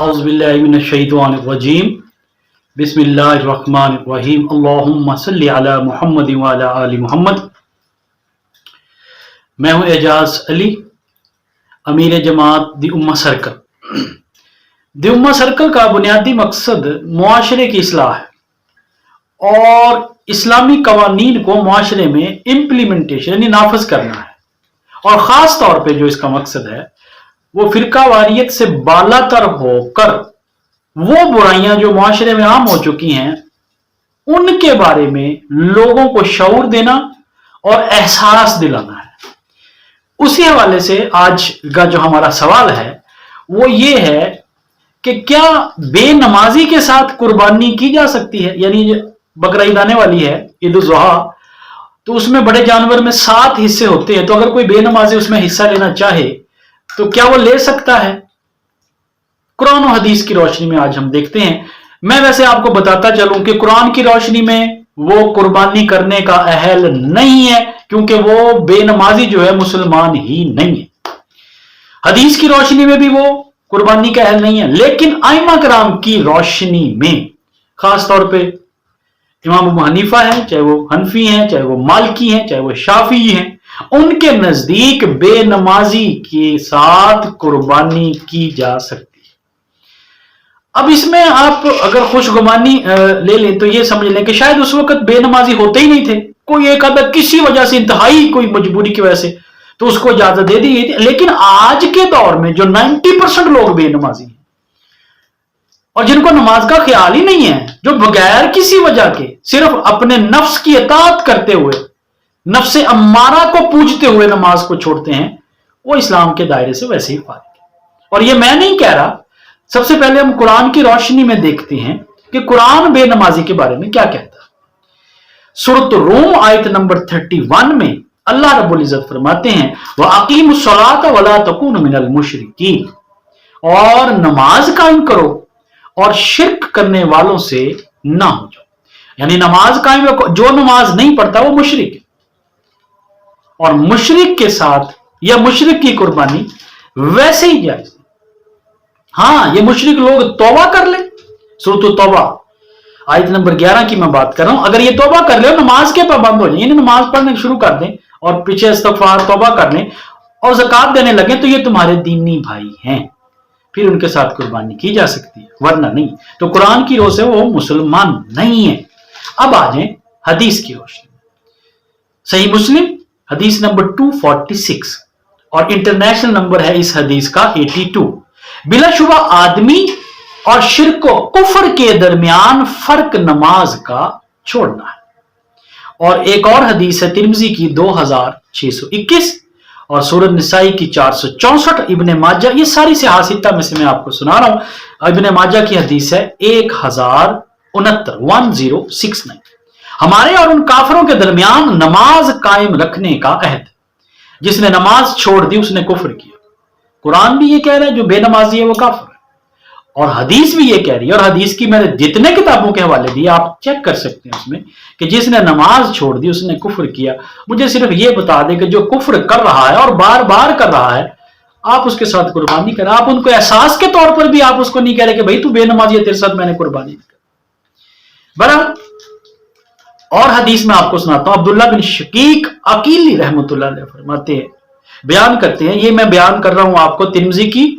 औज़ुबिल्लाहिमिनश्शैतानिर्रजीम बिस्मिल्लाहिर्रहमानिर्रहीम अल्लाहुम्मा सल्लि अला मुहम्मद व अला आलि मुहम्मद। मैं हूँ एजाज अली, अमीर जमात दी उम्मा सर्कल। दी उम्मा सर्कल का बुनियादी मकसद मुआशरे की इस्लाह है और इस्लामी कवानीन को मुआशरे में इम्प्लीमेंटेशन यानी नाफज करना है। और ख़ास तौर पे जो इसका मकसद है वो फिरका वारियत से बालातर होकर वो बुराइयां जो मुआशरे में आम हो चुकी हैं उनके बारे में लोगों को शऊर देना और एहसास दिलाना है। उसी हवाले से आज का जो हमारा सवाल है वो ये है कि क्या बेनमाजी के साथ कुर्बानी की जा सकती है। यानी बकरा ईद आने वाली है, ईद उल ज़ुहा, तो उसमें बड़े जानवर में 7 हिस्से होते हैं, तो अगर कोई बेनमाजी उसमें हिस्सा लेना चाहे तो क्या वो ले सकता है? कुरान और हदीस की रोशनी में आज हम देखते हैं। मैं वैसे आपको बताता चलूं कि कुरान की रोशनी में वो कुर्बानी करने का अहल नहीं है, क्योंकि वो बेनमाजी जो है मुसलमान ही नहीं है। हदीस की रोशनी में भी वो कुर्बानी का अहल नहीं है, लेकिन आइमा कराम की रोशनी में, खास तौर पे इमाम अबू हनीफा है, चाहे वो हनफी हैं, चाहे वो मालिकी हैं, चाहे वो शाफी हैं, उनके नजदीक बेनमाजी के साथ कुर्बानी की जा सकती है। अब इसमें आप अगर खुशगुमानी ले लें तो ये समझ लें कि शायद उस वक्त बेनमाजी होते ही नहीं थे, कोई एक आधा किसी वजह से, इंतहाई कोई मजबूरी की वजह से, तो उसको इजाजत दे दी गई थी। लेकिन आज के दौर में जो 90% लोग बेनमाजी हैं और जिनको नमाज का ख्याल ही नहीं है, जो बगैर किसी वजह के सिर्फ अपने नफ्स की इताअत करते हुए, नफ्से अम्मारा को पूजते हुए नमाज को छोड़ते हैं, वो इस्लाम के दायरे से वैसे ही फारिग है। और ये मैं नहीं कह रहा, सबसे पहले हम कुरान की रोशनी में देखते हैं कि कुरान बेनमाजी के बारे में क्या कहता है। सूरत रूम आयत नंबर 31 में अल्लाह रब्बुल इज्जत फरमाते हैं, व अकीमुस्सलात वला तकूनु मिनल मुशरिकीन, और नमाज कायम करो और शिर्क करने वालों से ना हो जाओ। यानी नमाज कायम रखो, जो नमाज नहीं पढ़ता वो मुशरिक है, और मुशरिक के साथ या मुशरिक की कुर्बानी वैसे ही जायज। हाँ, ये मुशरिक लोग तौबा कर ले, सूरत तौबा आयत नंबर 11 की मैं बात कर रहा हूं। अगर ये तौबा कर ले, नमाज के पाबंद हो जाए, यानी नमाज पढ़ने शुरू कर दें और पीछे इस्तगफार तौबा कर लें और ज़कात देने लगे, तो ये तुम्हारे दीनी भाई हैं, फिर उनके साथ कुर्बानी की जा सकती है, वरना नहीं। तो कुरान की रोशनी से वो मुसलमान नहीं है। अब आ जाए हदीस की रोशनी। सही मुस्लिम हदीस नंबर 246 और इंटरनेशनल नंबर है इस हदीस का 82। बिलाशुबा आदमी और शिर्क व कुफ्र के दरमियान फर्क नमाज का छोड़ना है। और एक और हदीस है तिर्मिज़ी की 2621 और सूरत निसाई की 464, इब्ने माजा, ये सारी सियासिता में से मैं आपको सुना रहा हूं। इब्ने माजा की हदीस है 1069। हमारे और उन काफरों के दरमियान नमाज कायम रखने का अहद, जिसने नमाज छोड़ दी उसने कुफ्र किया। कुरान भी ये कह रहा है जो बेनमाजी है वो काफिर है, और हदीस भी ये कह रही है। और हदीस की मैंने जितने किताबों के हवाले दिए आप चेक कर सकते हैं उसमें कि जिसने नमाज छोड़ दी उसने कुफ्र किया। मुझे सिर्फ ये बता दे कि जो कुफ्र कर रहा है और बार बार कर रहा है, आप उसके साथ कुर्बानी करें। आप उनको एहसास के तौर पर भी आप उसको नहीं कह रहे कि भाई तू बेनमाजी है, तेरे साथ मैंने कुर्बानी नहीं कर। बड़ा और हदीस में आपको सुनाता हूं, अब्दुल्ला बिन शकीक अकीली रहमतुल्लाह अलैह फरमाते हैं, बयान करते हैं, ये मैं बयान कर रहा हूं आपको तिर्मिज़ी की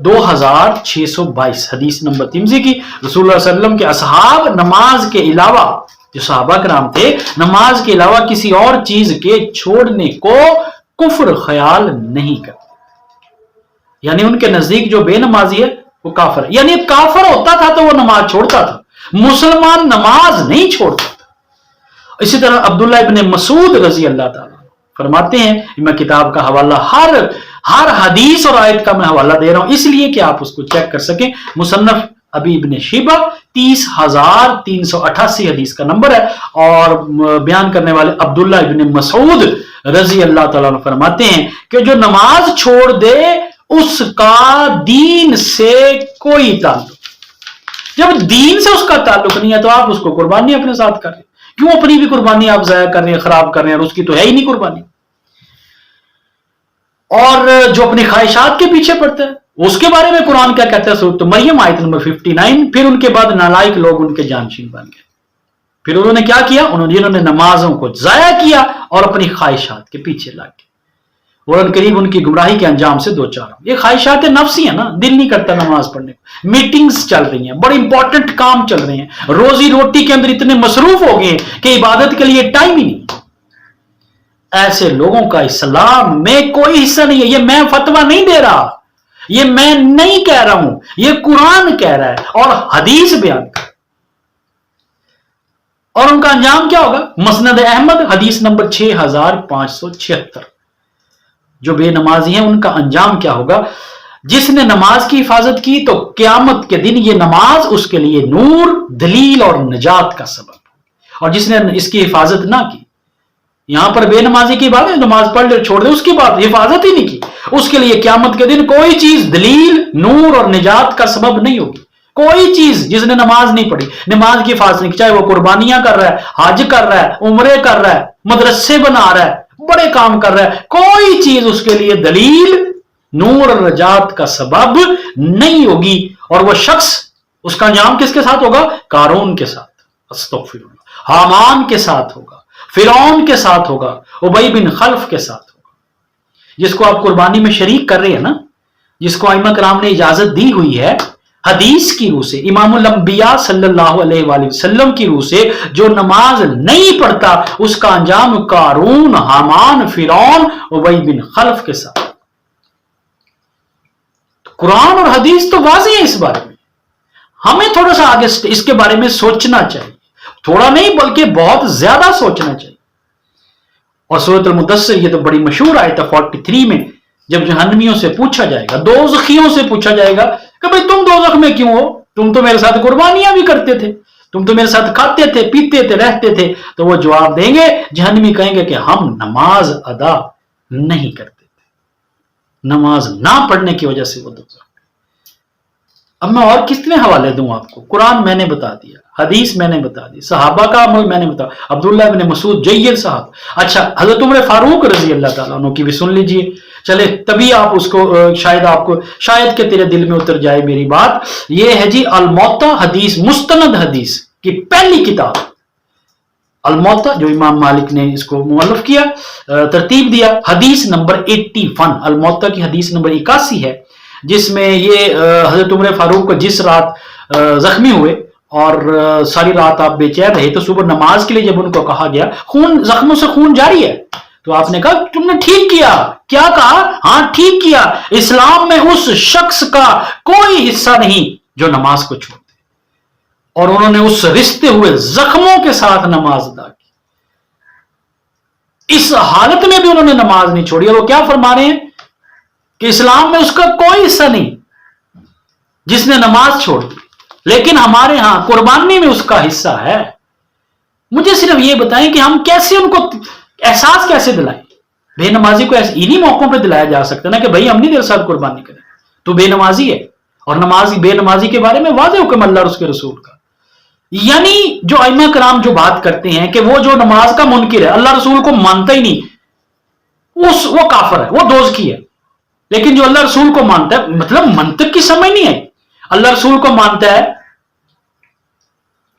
2622 हदीस नंबर तिर्मिज़ी की। रसूलुल्लाह सल्लल्लाहु अलैहि वसल्लम के असहाब नमाज के अलावा, जो सहाबा कराम थे, नमाज के अलावा किसी और चीज के छोड़ने को कुफ्र ख्याल नहीं करते। यानी उनके नजदीक जो बेनमाजी है वो काफिर है। यानी काफिर होता था तो वो नमाज छोड़ता था, मुसलमान नमाज नहीं छोड़ता था। इसी तरह अब्दुल्ला इब्ने मसूद रजी अल्लाह ताला फरमाते हैं, मैं किताब का हवाला हर हदीस और आयत का मैं हवाला दे रहा हूं इसलिए कि आप उसको चेक कर सकें। मुसन्नफ अबी इब्ने शीबा 30,388 हदीस का नंबर है, और बयान करने वाले अब्दुल्ला इब्ने मसूद रजी अल्लाह ताला फरमाते हैं कि जो नमाज छोड़ दे उसका दीन से कोई ताल्लुक, जब दीन से उसका ताल्लुक नहीं है तो आप उसको कुर्बानी अपने साथ कर रहे हैं। क्यों अपनी भी कुर्बानी आप जाया कर रहे हैं, खराब कर रहे हैं, और उसकी तो है ही नहीं कुर्बानी। और जो अपनी ख्वाहिशात के पीछे पड़ता है उसके बारे में कुरान क्या कहता है? सूरत मरियम आयत नंबर 59, फिर उनके बाद नालायक लोग उनके जानशीन बन गए। फिर उन्होंने क्या किया? जिन्होंने नमाजों को जाया किया और अपनी ख्वाहिशात के पीछे लग गए, और करीब उनकी गुमराही के अंजाम से दो चार। ये ख्वाहिशात नफ्सी है ना, दिल नहीं करता नमाज पढ़ने को, मीटिंग्स चल रही हैं, बड़े इंपॉर्टेंट काम चल रहे हैं, रोजी रोटी के अंदर इतने मसरूफ हो गए कि इबादत के लिए टाइम ही नहीं। ऐसे लोगों का इस्लाम में कोई हिस्सा नहीं है। ये मैं फतवा नहीं दे रहा, ये मैं नहीं कह रहा हूं, ये कुरान कह रहा है और हदीस बयान कर। और उनका अंजाम क्या होगा? मसनद अहमद हदीस नंबर 6576, जो बेनमाजी हैं उनका अंजाम क्या होगा? जिसने नमाज की हिफाजत की तो क्यामत के दिन ये नमाज उसके लिए नूर, दलील और निजात का सबब, और जिसने इसकी हिफाजत ना की, यहां पर बेनमाजी की बात है, नमाज पढ़ ले छोड़ दे उसकी बात, हिफाजत ही नहीं की, उसके लिए क्यामत के दिन कोई चीज दलील, नूर और निजात का सबब नहीं होगी। कोई चीज, जिसने नमाज नहीं पढ़ी, नमाज की हिफाजत नहीं की, चाहे वो कुर्बानियां कर रहा है, हज कर रहा है, उम्रे कर रहा है, मदरसे बना रहा है, बड़े काम कर रहा है, कोई चीज उसके लिए दलील, नूर और निजात का सबब नहीं होगी। और वह शख्स, उसका अंजाम किसके साथ होगा? कारून के साथ, अस्तगफिरुल्लाह, हामान के साथ होगा, फिरौन के साथ होगा, उबई बिन खल्फ के साथ होगा। जिसको आप कुर्बानी में शरीक कर रहे हैं ना, जिसको आइमा कराम ने इजाजत दी हुई है हदीस की रूह से, इमामुल अंबिया सल्लल्लाहु अलैहि वसल्लम की रूह से, जो नमाज नहीं पढ़ता उसका अंजाम कारून, हामान, फिरौन, उबई बिन खल्फ के साथ। तो कुरान और हदीस तो वाज़ेह है इस बारे में। हमें थोड़ा सा आगे इसके बारे में सोचना चाहिए, थोड़ा नहीं बल्कि बहुत ज्यादा सोचना चाहिए। और सूरत अल-मुदस्सिर, ये तो बड़ी मशहूर आयत है 43 में, जब जहन्नमियों से पूछा जाएगा, दोज़खियों से पूछा जाएगा कि भाई तुम दोज़ख में क्यों हो? तुम तो मेरे साथ कुर्बानियां भी करते थे, तुम तो मेरे साथ खाते थे, पीते थे, रहते थे। तो वो जवाब देंगे, जहन्नमी कहेंगे कि हम नमाज अदा नहीं करते थे, नमाज ना पढ़ने की वजह से वो दोज़ख। अब मैं और कितने हवाले दूं आपको? कुरान मैंने बता दिया, हदीस मैंने बता दी, सहाबा का अमल मैंने बता, अब्दुल्लाह इब्न मसूद जय्यद साहब, अच्छा हजरत उमर फारूक रजी अल्लाह ताला अन्हु की भी सुन लीजिए। चले तभी आप उसको शायद के तेरे दिल में उतर जाए मेरी बात। ये है जी अल-मुअत्ता हदीस, मुस्तनद हदीस की पहली किताब अल-मुअत्ता, जो इमाम मालिक ने इसको मुअल्लफ किया, तरतीब दिया, हदीस नंबर 81, अल-मुअत्ता की हदीस नंबर 81 है, जिसमें ये हजरत उमर फारूक को जिस रात जख्मी हुए और सारी रात आप बेचैन रहे, तो सुबह नमाज के लिए जब उनको कहा गया, खून, जख्मों से खून जारी है, तो आपने कहा तुमने ठीक किया। क्या कहा? हाँ ठीक किया, इस्लाम में उस शख्स का कोई हिस्सा नहीं जो नमाज को छोड़ दे। और उन्होंने उस रिश्ते हुए जख्मों के साथ नमाज अदा की, इस हालत में भी उन्होंने नमाज नहीं छोड़ी। और वो क्या फरमा रहे हैं कि इस्लाम में उसका कोई हिस्सा नहीं जिसने नमाज छोड़ दी, लेकिन हमारे यहां कुर्बानी में उसका हिस्सा है। मुझे सिर्फ ये बताएं कि हम कैसे उनको एहसास कैसे दिलाएं? बेनमाजी को ऐसे इन्हीं मौकों पे दिलाया जा सकता है ना कि भाई हम नहीं तेरे साथ कुर्बानी करें, तो बेनमाजी है। और नमाजी बेनमाजी के बारे में वाज़ेह हुक्म अल्लाह और उसके रसूल का। यानी जो आइमा कराम जो बात करते हैं कि वो जो नमाज का मुनकिर है, अल्लाह रसूल को मानता ही नहीं, वो काफिर है, वो दोज़खी है। लेकिन जो अल्लाह रसूल को मानता है, मतलब मंतिक की समझ नहीं है, अल्लाह रसूल को मानता है,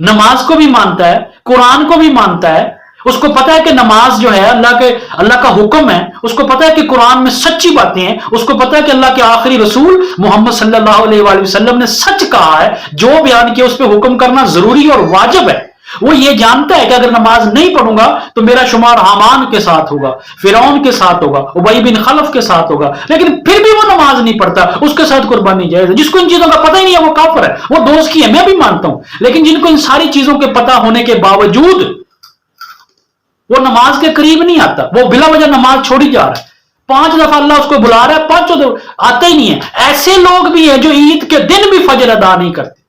नमाज को भी मानता है, कुरान को भी मानता है, उसको पता है कि नमाज जो है अल्लाह का हुक्म है, उसको पता है कि कुरान में सच्ची बातें हैं, उसको पता है कि अल्लाह के आखिरी रसूल मोहम्मद सल्लल्लाहु अलैहि वसल्लम ने सच कहा है, जो बयान किया उस पर हुक्म करना जरूरी और वाजिब है। वो ये जानता है कि अगर नमाज नहीं पढ़ूंगा तो मेरा शुमार हामान के साथ होगा, फिरौन के साथ होगा, उबई बिन खल्फ के साथ होगा, लेकिन फिर भी वो नमाज नहीं पढ़ता, उसके साथ कुर्बानी जायज़ है। जिसको इन चीजों का पता ही नहीं है वो काफिर है, वो दोज़खी है, मैं भी मानता हूं। लेकिन जिनको इन सारी चीजों के पता होने के बावजूद वो नमाज के करीब नहीं आता, वो बिला वजह नमाज छोड़ी जा रहा है, 5 दफा अल्लाह उसको बुला रहा है, 5 दफा आता ही नहीं है। ऐसे लोग भी हैं जो ईद के दिन भी फजर अदा नहीं करते,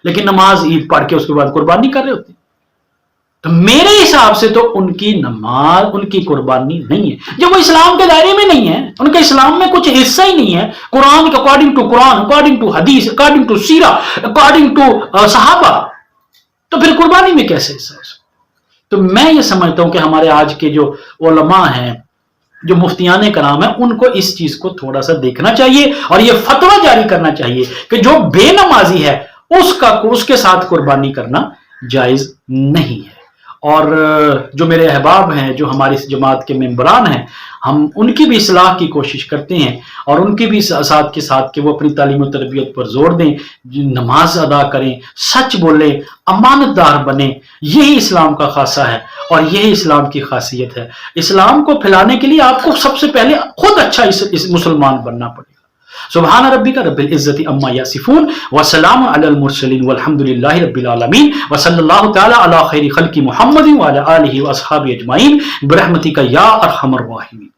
लेकिन नमाज ईद पढ़ के उसके बाद कुर्बानी कर रहे होते। तो मेरे हिसाब से तो उनकी नमाज, उनकी कुर्बानी नहीं है, जब वो इस्लाम के दायरे में नहीं है, उनका इस्लाम में कुछ हिस्सा ही नहीं है। कुरान के according to Quran, according to हदीस, अकॉर्डिंग टू सीरा, अकॉर्डिंग टू सहाबा, तो फिर कुर्बानी में कैसे हिस्सा है? तो मैं ये समझता हूं कि हमारे आज के जो उलमा हैं, جو مفتیان کرام ہیں ان کو اس چیز کو تھوڑا سا دیکھنا چاہیے اور یہ فتویٰ جاری کرنا چاہیے کہ جو بے نمازی ہے اس کے ساتھ قربانی کرنا جائز نہیں ہے۔ اور جو میرے احباب ہیں، جو ہماری اس جماعت کے ممبران ہیں، ہم ان کی بھی اصلاح کی کوشش کرتے ہیں اور ان کی بھی ساتھ کے ساتھ کہ وہ اپنی تعلیم و تربیت پر زور دیں، نماز ادا کریں، سچ بولیں، امانت دار بنیں۔ یہی اسلام کا خاصہ ہے اور یہی اسلام کی خاصیت ہے۔ اسلام کو پھیلانے کے لیے آپ کو سب سے پہلے خود اچھا اس مسلمان بننا پڑے گا۔ سبحان ربک رب العزت عما یصفون وسلام علی المرسلین والحمد للہ رب العالمین وصلی اللہ تعالی علی خیر خلق محمد وعلی آلہ واصحابہ اجمعین برحمتک یا ارحم الراحمین۔